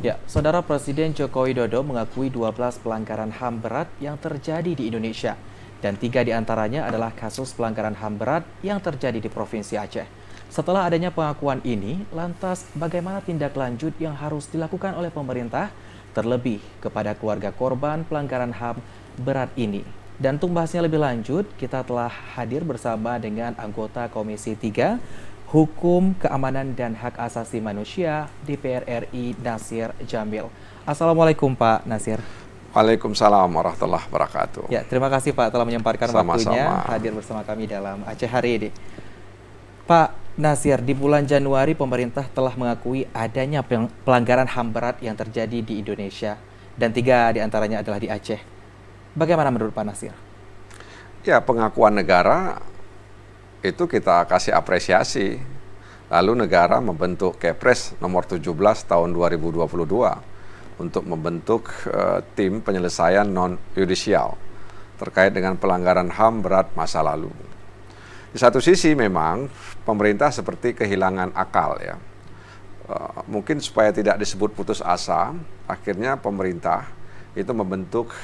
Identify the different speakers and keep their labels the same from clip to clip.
Speaker 1: Ya, Saudara Presiden Joko Widodo mengakui 12 pelanggaran HAM berat yang terjadi di Indonesia. Dan 3 diantaranya adalah kasus pelanggaran HAM berat yang terjadi di Provinsi Aceh. Setelah adanya pengakuan ini, lantas bagaimana tindak lanjut yang harus dilakukan oleh pemerintah, terlebih kepada keluarga korban pelanggaran HAM berat ini? Dan untuk membahasnya lebih lanjut, kita telah hadir bersama dengan anggota Komisi 3, Hukum, Keamanan, dan Hak Asasi Manusia DPR RI, Nasir Jamil. Assalamualaikum Pak Nasir.
Speaker 2: Waalaikumsalam warahmatullahi wabarakatuh.
Speaker 1: Ya, terima kasih Pak telah menyempatkan waktunya hadir bersama kami dalam Aceh hari ini. Pak Nasir, di bulan Januari pemerintah telah mengakui adanya pelanggaran HAM berat yang terjadi di Indonesia dan 3 diantaranya adalah di Aceh. Bagaimana menurut Pak Nasir?
Speaker 2: Ya, pengakuan negara itu kita kasih apresiasi. Lalu negara membentuk Kepres nomor 17 tahun 2022 untuk membentuk tim penyelesaian non-yudisial terkait dengan pelanggaran HAM berat masa lalu. Di satu sisi memang pemerintah seperti kehilangan akal ya. Mungkin supaya tidak disebut putus asa, akhirnya pemerintah itu membentuk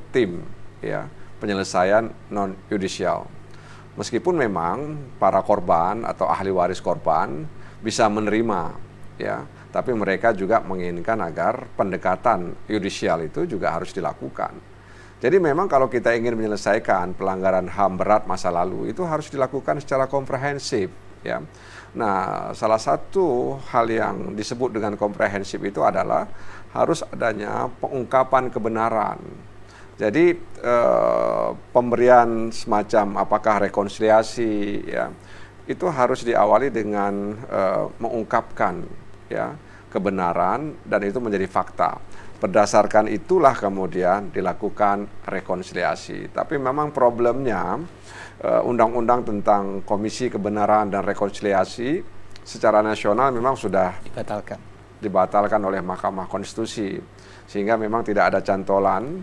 Speaker 2: tim ya penyelesaian non-yudisial. Meskipun memang para korban atau ahli waris korban bisa menerima ya, tapi mereka juga menginginkan agar pendekatan yudisial itu juga harus dilakukan. Jadi memang kalau kita ingin menyelesaikan pelanggaran HAM berat masa lalu itu harus dilakukan secara komprehensif ya. Nah, salah satu hal yang disebut dengan komprehensif itu adalah harus adanya pengungkapan kebenaran. Jadi pemberian semacam apakah rekonsiliasi ya itu harus diawali dengan mengungkapkan ya kebenaran dan itu menjadi fakta. Berdasarkan itulah kemudian dilakukan rekonsiliasi. Tapi memang problemnya undang-undang tentang Komisi Kebenaran dan Rekonsiliasi secara nasional memang sudah dibatalkan oleh Mahkamah Konstitusi sehingga memang tidak ada cantolan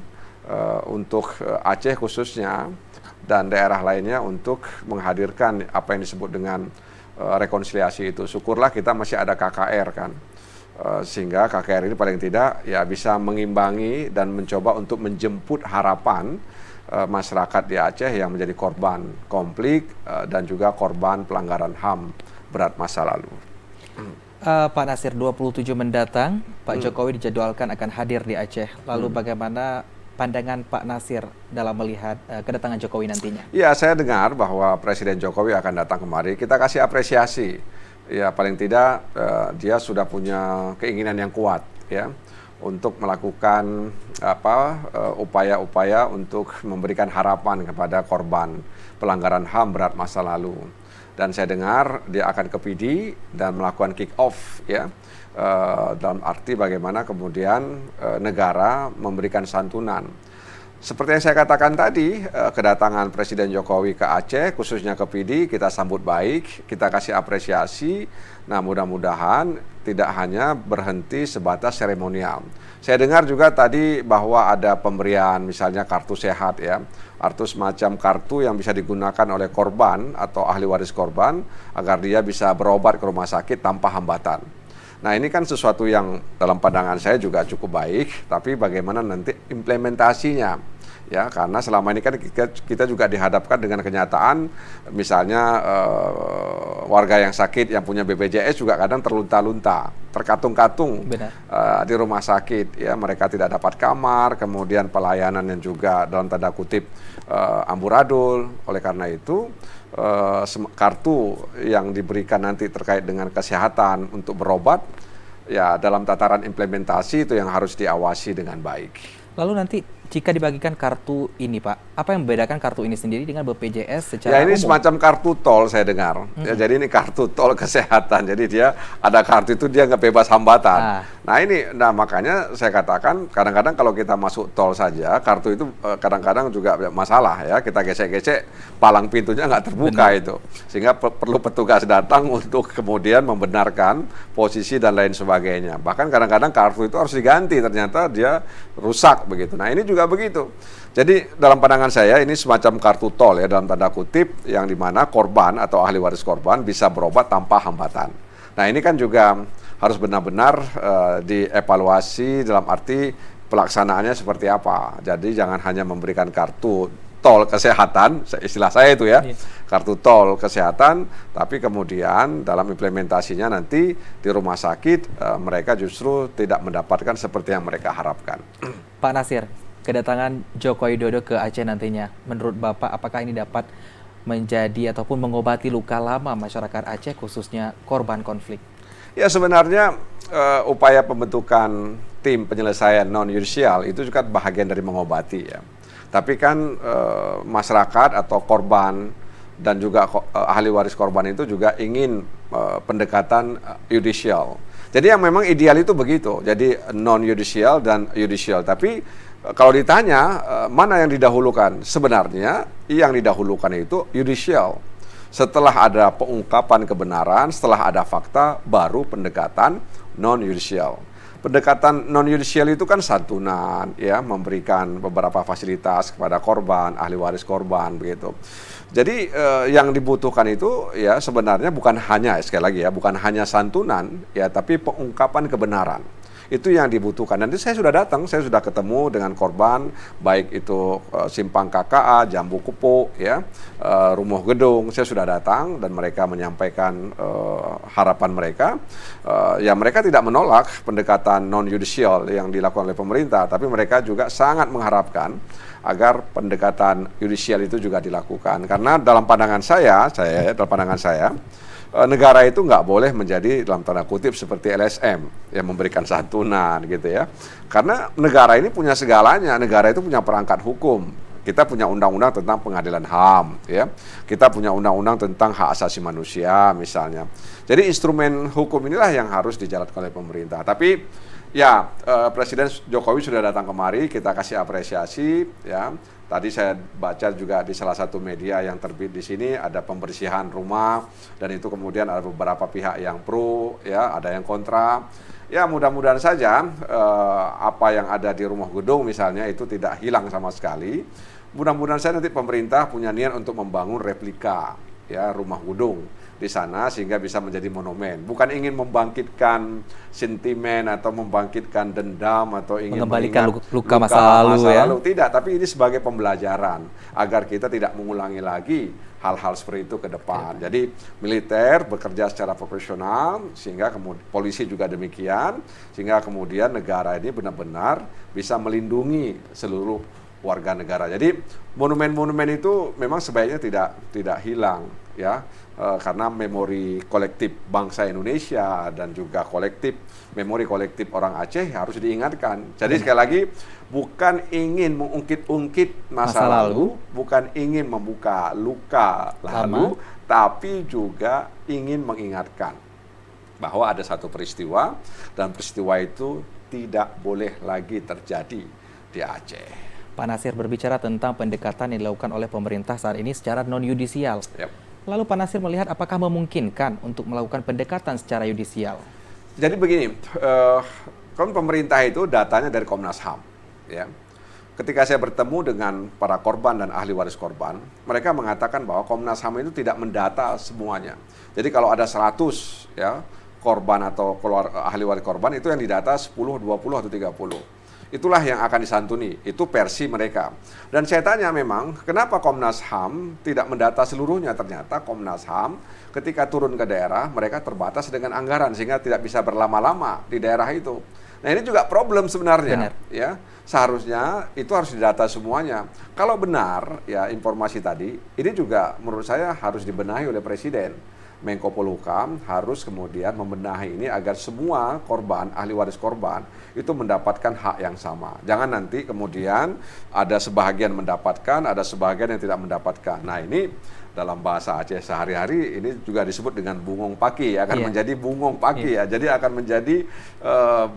Speaker 2: untuk Aceh khususnya dan daerah lainnya untuk menghadirkan apa yang disebut dengan rekonsiliasi itu. Syukurlah kita masih ada KKR kan, sehingga KKR ini paling tidak ya bisa mengimbangi dan mencoba untuk menjemput harapan masyarakat di Aceh yang menjadi korban konflik dan juga korban pelanggaran HAM berat masa lalu.
Speaker 1: Pak Nasir, 27 mendatang Pak Jokowi dijadwalkan akan hadir di Aceh. Lalu bagaimana pandangan Pak Nasir dalam melihat kedatangan Jokowi nantinya?
Speaker 2: Ya, saya dengar bahwa Presiden Jokowi akan datang kemari. Kita kasih apresiasi. Ya, paling tidak dia sudah punya keinginan yang kuat ya untuk melakukan upaya-upaya untuk memberikan harapan kepada korban pelanggaran HAM berat masa lalu. Dan saya dengar dia akan ke PD dan melakukan kick off ya. Dalam arti bagaimana kemudian negara memberikan santunan. Seperti yang saya katakan tadi, kedatangan Presiden Jokowi ke Aceh, khususnya ke PD, kita sambut baik, kita kasih apresiasi. Nah, mudah-mudahan tidak hanya berhenti sebatas seremonial. Saya dengar juga tadi bahwa ada pemberian misalnya kartu sehat ya, atau semacam kartu yang bisa digunakan oleh korban atau ahli waris korban agar dia bisa berobat ke rumah sakit tanpa hambatan. Nah, ini kan sesuatu yang dalam pandangan saya juga cukup baik, tapi bagaimana nanti implementasinya ya, karena selama ini kan kita juga dihadapkan dengan kenyataan misalnya warga yang sakit yang punya BPJS juga kadang terlunta-lunta, terkatung-katung di rumah sakit ya, mereka tidak dapat kamar, kemudian pelayanan yang juga dalam tanda kutip amburadul. Oleh karena itu kartu yang diberikan nanti terkait dengan kesehatan untuk berobat ya dalam tataran implementasi itu yang harus diawasi dengan baik.
Speaker 1: Lalu nanti jika dibagikan kartu ini Pak, apa yang membedakan kartu ini sendiri dengan BPJS secara
Speaker 2: ya ini
Speaker 1: umum?
Speaker 2: semacam kartu tol saya dengar. Ya, jadi ini kartu tol kesehatan. Jadi dia ada kartu itu dia nggak bebas hambatan. Nah makanya saya katakan kadang-kadang kalau kita masuk tol saja kartu itu kadang-kadang juga masalah ya, kita gesek-gesek palang pintunya nggak terbuka itu, sehingga perlu petugas datang untuk kemudian membenarkan posisi dan lain sebagainya. Bahkan kadang-kadang kartu itu harus diganti, ternyata dia rusak begitu. Nah ini juga begitu. Jadi dalam pandangan saya ini semacam kartu tol ya dalam tanda kutip, yang dimana korban atau ahli waris korban bisa berobat tanpa hambatan. Nah ini kan juga harus benar-benar dievaluasi dalam arti pelaksanaannya seperti apa. Jadi jangan hanya memberikan kartu tol kesehatan, istilah saya itu ya, kartu tol kesehatan, tapi kemudian dalam implementasinya nanti di rumah sakit mereka justru tidak mendapatkan seperti yang mereka harapkan.
Speaker 1: Pak Nasir, kedatangan Joko Widodo ke Aceh nantinya, menurut Bapak apakah ini dapat menjadi ataupun mengobati luka lama masyarakat Aceh khususnya korban konflik?
Speaker 2: Ya sebenarnya upaya pembentukan tim penyelesaian non-yudisial itu juga bahagian dari mengobati ya. Tapi kan masyarakat atau korban dan juga ahli waris korban itu juga ingin pendekatan yudisial. Jadi yang memang ideal itu begitu. Jadi non-yudisial dan yudisial. Tapi kalau ditanya mana yang didahulukan? Sebenarnya yang didahulukan itu yudisial. Setelah ada pengungkapan kebenaran, setelah ada fakta, baru pendekatan non-yudisial. Pendekatan non-yudisial itu kan santunan, ya, memberikan beberapa fasilitas kepada korban, ahli waris korban, begitu. Jadi yang dibutuhkan itu ya sebenarnya bukan hanya, sekali lagi ya, bukan hanya santunan, ya, tapi pengungkapan kebenaran. Itu yang dibutuhkan. Nanti saya sudah datang, saya sudah ketemu dengan korban, baik itu Simpang KKA, Jambu Kupu, ya, Rumah Gedung. Saya sudah datang dan mereka menyampaikan harapan mereka. Ya mereka tidak menolak pendekatan non-yudisial yang dilakukan oleh pemerintah, tapi mereka juga sangat mengharapkan agar pendekatan yudisial itu juga dilakukan. Karena dalam pandangan saya negara itu nggak boleh menjadi dalam tanda kutip seperti LSM yang memberikan santunan gitu ya. Karena negara ini punya segalanya, negara itu punya perangkat hukum. Kita punya undang-undang tentang pengadilan HAM ya. Kita punya undang-undang tentang hak asasi manusia misalnya. Jadi instrumen hukum inilah yang harus dijalankan oleh pemerintah. Tapi ya Presiden Jokowi sudah datang kemari, kita kasih apresiasi ya. Tadi saya baca juga di salah satu media yang terbit di sini ada pembersihan rumah dan itu kemudian ada beberapa pihak yang pro, ya, ada yang kontra. Ya mudah-mudahan saja apa yang ada di Rumah Gedung misalnya itu tidak hilang sama sekali. Mudah-mudahan saja nanti pemerintah punya niat untuk membangun replika ya Rumah Gedung di sana sehingga bisa menjadi monumen. Bukan ingin membangkitkan sentimen atau membangkitkan dendam atau ingin
Speaker 1: mengembalikan luka masa lalu ya.
Speaker 2: Tidak, tapi ini sebagai pembelajaran agar kita tidak mengulangi lagi hal-hal seperti itu ke depan. Jadi militer bekerja secara profesional sehingga kemudian polisi juga demikian sehingga kemudian negara ini benar-benar bisa melindungi seluruh warga negara. Jadi monumen-monumen itu memang sebaiknya tidak hilang ya. Karena memori kolektif bangsa Indonesia dan juga memori kolektif orang Aceh harus diingatkan. Jadi sekali lagi bukan ingin mengungkit-ungkit masa lalu, bukan ingin membuka luka lalu, tapi juga ingin mengingatkan bahwa ada satu peristiwa dan peristiwa itu tidak boleh lagi terjadi di Aceh.
Speaker 1: Pak Nasir berbicara tentang pendekatan yang dilakukan oleh pemerintah saat ini secara non-yudisial.
Speaker 2: Yep.
Speaker 1: Lalu Pak Nasir melihat apakah memungkinkan untuk melakukan pendekatan secara yudisial?
Speaker 2: Jadi begini, kan pemerintah itu datanya dari Komnas HAM. Ya. Ketika saya bertemu dengan para korban dan ahli waris korban, mereka mengatakan bahwa Komnas HAM itu tidak mendata semuanya. Jadi kalau ada 100 ya, korban atau ahli waris korban itu yang didata 10, 20 atau 30. Itulah yang akan disantuni, itu versi mereka. Dan saya tanya memang, kenapa Komnas HAM tidak mendata seluruhnya? Ternyata Komnas HAM ketika turun ke daerah, mereka terbatas dengan anggaran, sehingga tidak bisa berlama-lama di daerah itu. Nah ini juga problem sebenarnya. Ya. Seharusnya itu harus didata semuanya. Kalau benar ya informasi tadi, ini juga menurut saya harus dibenahi oleh Presiden. Menko Polhukam harus kemudian membenahi ini agar semua korban, ahli waris korban itu mendapatkan hak yang sama. Jangan nanti kemudian ada sebahagian mendapatkan, ada sebahagian yang tidak mendapatkan. Nah ini dalam bahasa Aceh sehari-hari ini juga disebut dengan bungong paki, akan menjadi bungong paki ya. Jadi akan menjadi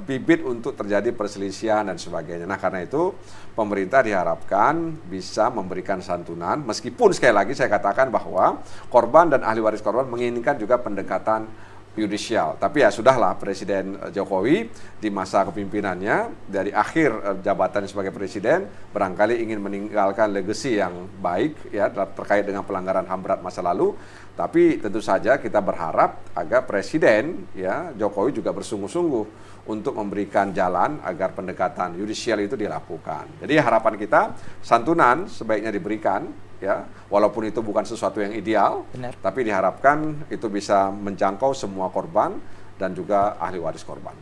Speaker 2: bibit untuk terjadi perselisihan dan sebagainya. Nah karena itu pemerintah diharapkan bisa memberikan santunan, meskipun sekali lagi saya katakan bahwa korban dan ahli waris korban menginginkan juga pendekatan yudisial. Tapi ya sudahlah, Presiden Jokowi di masa kepemimpinannya dari akhir jabatan sebagai presiden barangkali ingin meninggalkan legacy yang baik ya terkait dengan pelanggaran HAM berat masa lalu. Tapi tentu saja kita berharap agar Presiden ya Jokowi juga bersungguh-sungguh untuk memberikan jalan agar pendekatan yudisial itu dilakukan. Jadi harapan kita santunan sebaiknya diberikan ya, walaupun itu bukan sesuatu yang ideal,
Speaker 1: Benar.
Speaker 2: tapi diharapkan itu bisa menjangkau semua korban dan juga ahli waris korban.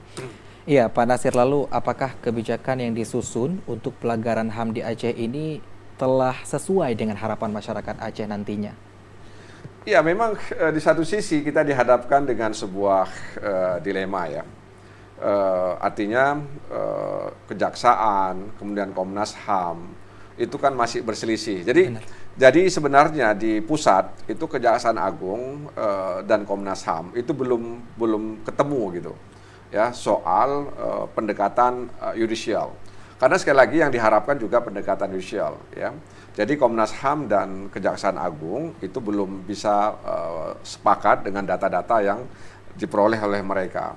Speaker 1: Iya, Pak Nasir, lalu apakah kebijakan yang disusun untuk pelanggaran HAM di Aceh ini telah sesuai dengan harapan masyarakat Aceh nantinya?
Speaker 2: Ya, memang di satu sisi kita dihadapkan dengan sebuah dilema ya. Artinya kejaksaan, kemudian Komnas HAM itu kan masih berselisih. Jadi sebenarnya di pusat itu Kejaksaan Agung dan Komnas HAM itu belum ketemu gitu ya soal pendekatan yudisial. Karena sekali lagi yang diharapkan juga pendekatan yudisial ya. Jadi Komnas HAM dan Kejaksaan Agung itu belum bisa sepakat dengan data-data yang diperoleh oleh mereka.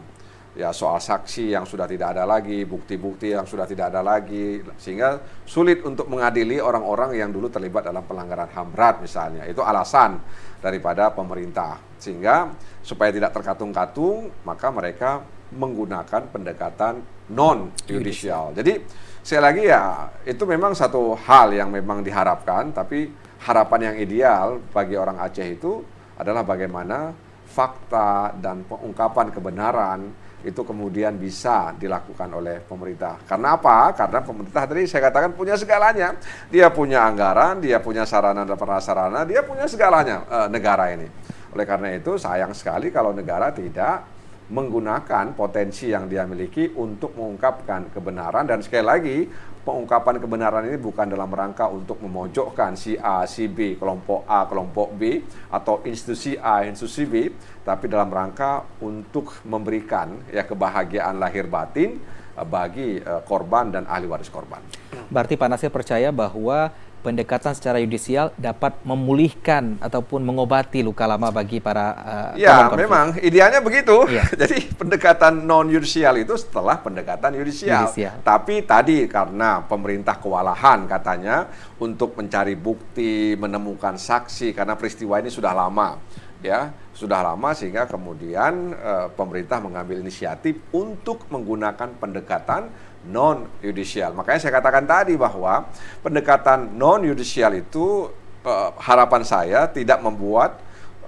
Speaker 2: Ya, soal saksi yang sudah tidak ada lagi, bukti-bukti yang sudah tidak ada lagi, sehingga sulit untuk mengadili orang-orang yang dulu terlibat dalam pelanggaran HAM berat misalnya. Itu alasan daripada pemerintah. Sehingga supaya tidak terkatung-katung, maka mereka menggunakan pendekatan non-judicial. Jadi sekali lagi ya, itu memang satu hal yang memang diharapkan, tapi harapan yang ideal bagi orang Aceh itu adalah bagaimana fakta dan pengungkapan kebenaran itu kemudian bisa dilakukan oleh pemerintah. Karena apa? Karena pemerintah tadi saya katakan punya segalanya. Dia punya anggaran, dia punya sarana dan prasarana, dia punya segalanya negara ini. Oleh karena itu sayang sekali kalau negara tidak menggunakan potensi yang dia miliki untuk mengungkapkan kebenaran. Dan sekali lagi, pengungkapan kebenaran ini bukan dalam rangka untuk memojokkan si A, si B, kelompok A, kelompok B, atau institusi A, institusi B, tapi dalam rangka untuk memberikan ya kebahagiaan lahir batin bagi korban dan ahli waris korban.
Speaker 1: Berarti Pak Nasir percaya bahwa pendekatan secara yudisial dapat memulihkan ataupun mengobati luka lama bagi para
Speaker 2: ya,
Speaker 1: korban konflik.
Speaker 2: memang idealnya begitu.
Speaker 1: Ya.
Speaker 2: Jadi pendekatan non yudisial itu setelah pendekatan yudisial. Tapi tadi karena pemerintah kewalahan katanya untuk mencari bukti, menemukan saksi karena peristiwa ini sudah lama. Ya, sudah lama sehingga kemudian pemerintah mengambil inisiatif untuk menggunakan pendekatan non-yudisial. Makanya saya katakan tadi bahwa pendekatan non-yudisial itu harapan saya tidak membuat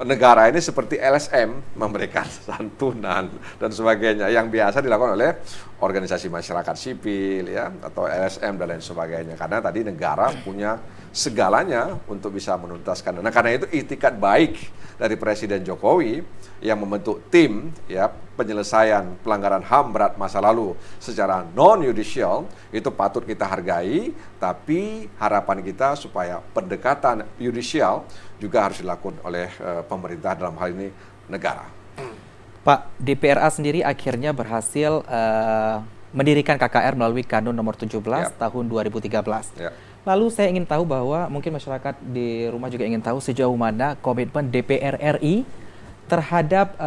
Speaker 2: negara ini seperti LSM, memberikan santunan dan sebagainya yang biasa dilakukan oleh organisasi masyarakat sipil ya atau LSM dan lain sebagainya. Karena tadi negara punya segalanya untuk bisa menuntaskan. Nah, karena itu itikad baik dari Presiden Jokowi yang membentuk tim ya penyelesaian pelanggaran HAM berat masa lalu secara non-yudisial itu patut kita hargai, tapi harapan kita supaya pendekatan yudisial juga harus dilakukan oleh pemerintah dalam hal ini negara.
Speaker 1: Pak, DPRA sendiri akhirnya berhasil mendirikan KKR melalui Kanun nomor 17 tahun 2013. Lalu saya ingin tahu bahwa mungkin masyarakat di rumah juga ingin tahu sejauh mana komitmen DPR RI terhadap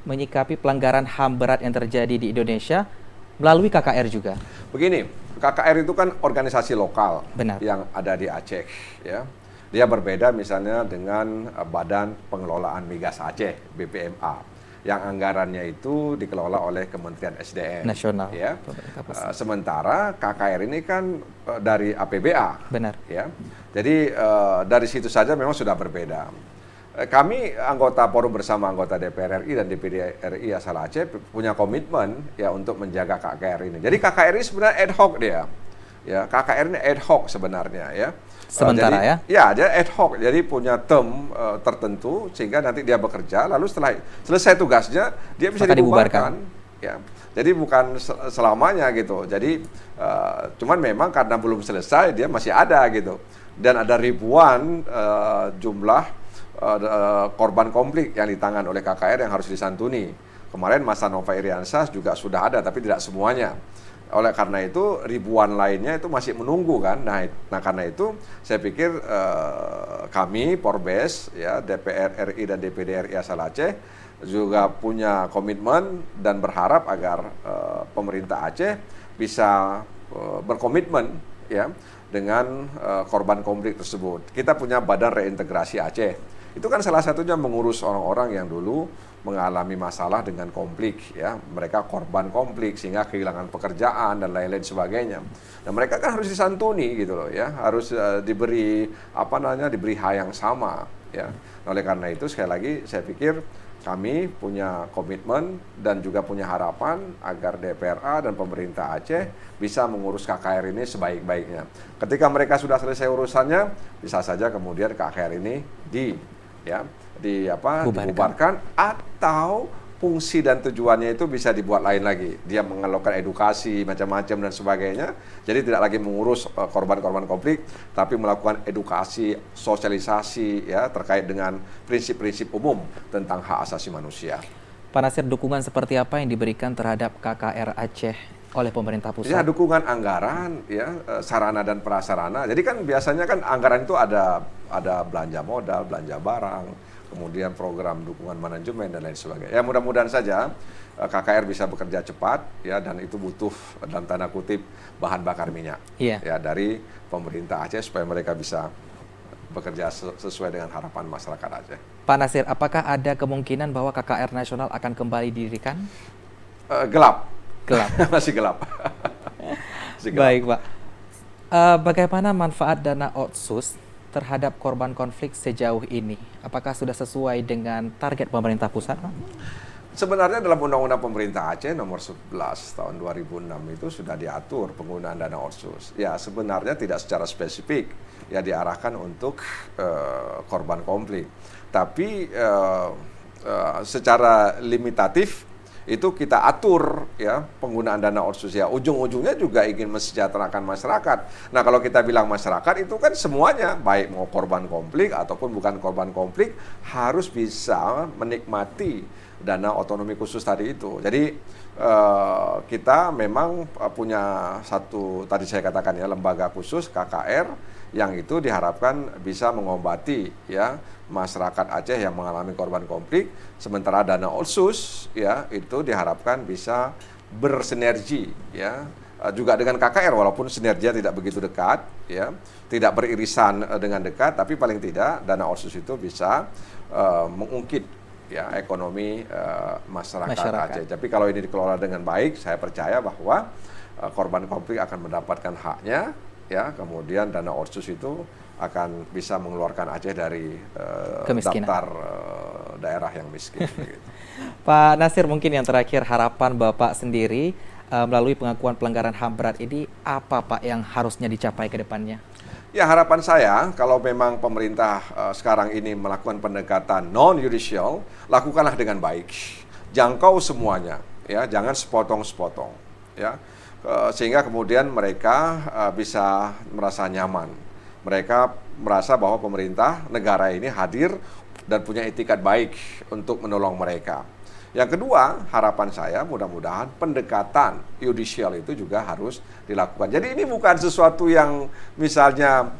Speaker 1: menyikapi pelanggaran HAM berat yang terjadi di Indonesia melalui KKR juga.
Speaker 2: Begini, KKR itu kan organisasi lokal.
Speaker 1: Benar.
Speaker 2: Yang ada di Aceh ya. Dia berbeda misalnya dengan Badan Pengelolaan Migas Aceh (BPMA) yang anggarannya itu dikelola oleh Kementerian SDM
Speaker 1: nasional
Speaker 2: ya. Sementara KKR ini kan dari APBA.
Speaker 1: Benar.
Speaker 2: Ya. Jadi dari situ saja memang sudah berbeda. Kami anggota forum bersama anggota DPR RI dan DPD RI asal Aceh punya komitmen ya untuk menjaga KKR ini. Jadi KKR ini sebenarnya ad hoc dia. Ya, KKR ini ad hoc sebenarnya ya.
Speaker 1: Sementara
Speaker 2: jadi, ya, dia ad hoc. Jadi punya term tertentu sehingga nanti dia bekerja lalu setelah selesai tugasnya dia bisa dibubarkan. Ya. Jadi bukan selamanya gitu. Jadi cuman memang karena belum selesai dia masih ada gitu. Dan ada ribuan jumlah korban konflik yang ditangan oleh KKR yang harus disantuni. Kemarin Mas Nova Iriansah juga sudah ada, tapi tidak semuanya. Oleh karena itu ribuan lainnya itu masih menunggu kan. Nah karena itu saya pikir kami Porbes ya DPR RI dan DPD RI asal Aceh juga punya komitmen dan berharap agar pemerintah Aceh bisa berkomitmen ya dengan korban konflik tersebut. Kita punya Badan Reintegrasi Aceh Itu kan salah satunya mengurus orang-orang yang dulu mengalami masalah dengan konflik, ya, mereka korban konflik sehingga kehilangan pekerjaan dan lain-lain sebagainya. Nah, mereka kan harus disantuni gitu loh, ya, harus diberi diberi hal yang sama, ya. Oleh karena itu sekali lagi saya pikir kami punya komitmen dan juga punya harapan agar DPRA dan pemerintah Aceh bisa mengurus KKR ini sebaik-baiknya. Ketika mereka sudah selesai urusannya, bisa saja kemudian KKR ini dibubarkan atau fungsi dan tujuannya itu bisa dibuat lain lagi. Dia mengalokkan edukasi macam-macam dan sebagainya. Jadi tidak lagi mengurus korban-korban konflik, tapi melakukan edukasi, sosialisasi ya terkait dengan prinsip-prinsip umum tentang hak asasi manusia.
Speaker 1: Pak Nasir, dukungan seperti apa yang diberikan terhadap KKR Aceh oleh pemerintah pusat?
Speaker 2: Ya, dukungan anggaran, ya, sarana dan prasarana. Jadi kan biasanya kan anggaran itu ada belanja modal, belanja barang, kemudian program dukungan manajemen dan lain sebagainya. Ya, mudah-mudahan saja KKR bisa bekerja cepat, ya, dan itu butuh dalam tanda kutip bahan bakar minyak, ya, dari pemerintah Aceh supaya mereka bisa bekerja sesuai dengan harapan masyarakat Aceh.
Speaker 1: Pak Nasir, apakah ada kemungkinan bahwa KKR nasional akan kembali didirikan?
Speaker 2: Gelap. Masih gelap.
Speaker 1: Baik, Pak. Bagaimana manfaat dana otsus terhadap korban konflik sejauh ini? Apakah sudah sesuai dengan target pemerintah pusat, Pak?
Speaker 2: Sebenarnya dalam Undang-Undang Pemerintah Aceh nomor 11 tahun 2006 itu sudah diatur penggunaan dana otsus. Ya, sebenarnya tidak secara spesifik ya diarahkan untuk korban konflik. Tapi secara limitatif itu kita atur ya penggunaan dana otsus, ya ujung-ujungnya juga ingin mensejahterakan masyarakat. Nah, kalau kita bilang masyarakat itu kan semuanya, baik mau korban konflik ataupun bukan korban konflik, harus bisa menikmati dana otonomi khusus tadi itu. Jadi kita memang punya satu, tadi saya katakan ya, lembaga khusus KKR yang itu diharapkan bisa mengobati ya masyarakat Aceh yang mengalami korban konflik, sementara dana otsus ya itu diharapkan bisa bersinergi ya juga dengan KKR, walaupun sinerginya tidak begitu dekat ya, tidak beririsan dengan dekat, tapi paling tidak dana otsus itu bisa mengungkit ya ekonomi masyarakat Aceh. Tapi kalau ini dikelola dengan baik, saya percaya bahwa korban konflik akan mendapatkan haknya. Ya, kemudian dana otsus itu akan bisa mengeluarkan Aceh dari daftar daerah yang miskin. Gitu.
Speaker 1: Pak Nasir, mungkin yang terakhir, harapan Bapak sendiri melalui pengakuan pelanggaran HAM berat ini, apa Pak yang harusnya dicapai ke depannya?
Speaker 2: Ya, harapan saya kalau memang pemerintah sekarang ini melakukan pendekatan non-judicial, lakukanlah dengan baik, jangkau semuanya, ya, jangan sepotong-sepotong, ya. Sehingga kemudian mereka bisa merasa nyaman. Mereka merasa bahwa pemerintah negara ini hadir dan punya etikat baik untuk menolong mereka. Yang kedua, harapan saya mudah-mudahan pendekatan yudisial itu juga harus dilakukan. Jadi ini bukan sesuatu yang misalnya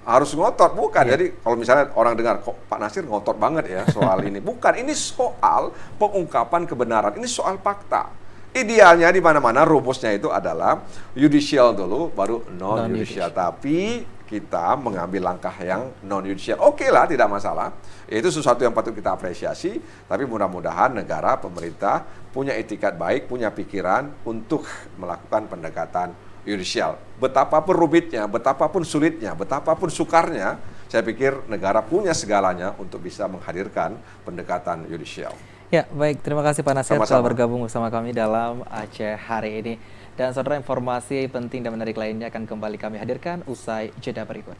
Speaker 2: harus ngotot, bukan. Jadi kalau misalnya orang dengar, kok Pak Nasir ngotot banget ya soal ini. Bukan, ini soal pengungkapan kebenaran, ini soal fakta. Idealnya di mana-mana rumusnya itu adalah judicial dulu, baru non-judicial. Tapi kita mengambil langkah yang non-judicial. Oke lah, tidak masalah. Itu sesuatu yang patut kita apresiasi. Tapi mudah-mudahan negara, pemerintah punya etikat baik, punya pikiran untuk melakukan pendekatan judicial. Betapapun rumitnya, betapapun sulitnya, betapapun sukarnya, saya pikir negara punya segalanya untuk bisa menghadirkan pendekatan judicial.
Speaker 1: Ya, baik. Terima kasih Pak Nasir telah bergabung bersama kami dalam Aceh hari ini. Dan saudara, informasi penting dan menarik lainnya akan kembali kami hadirkan usai jeda berikut.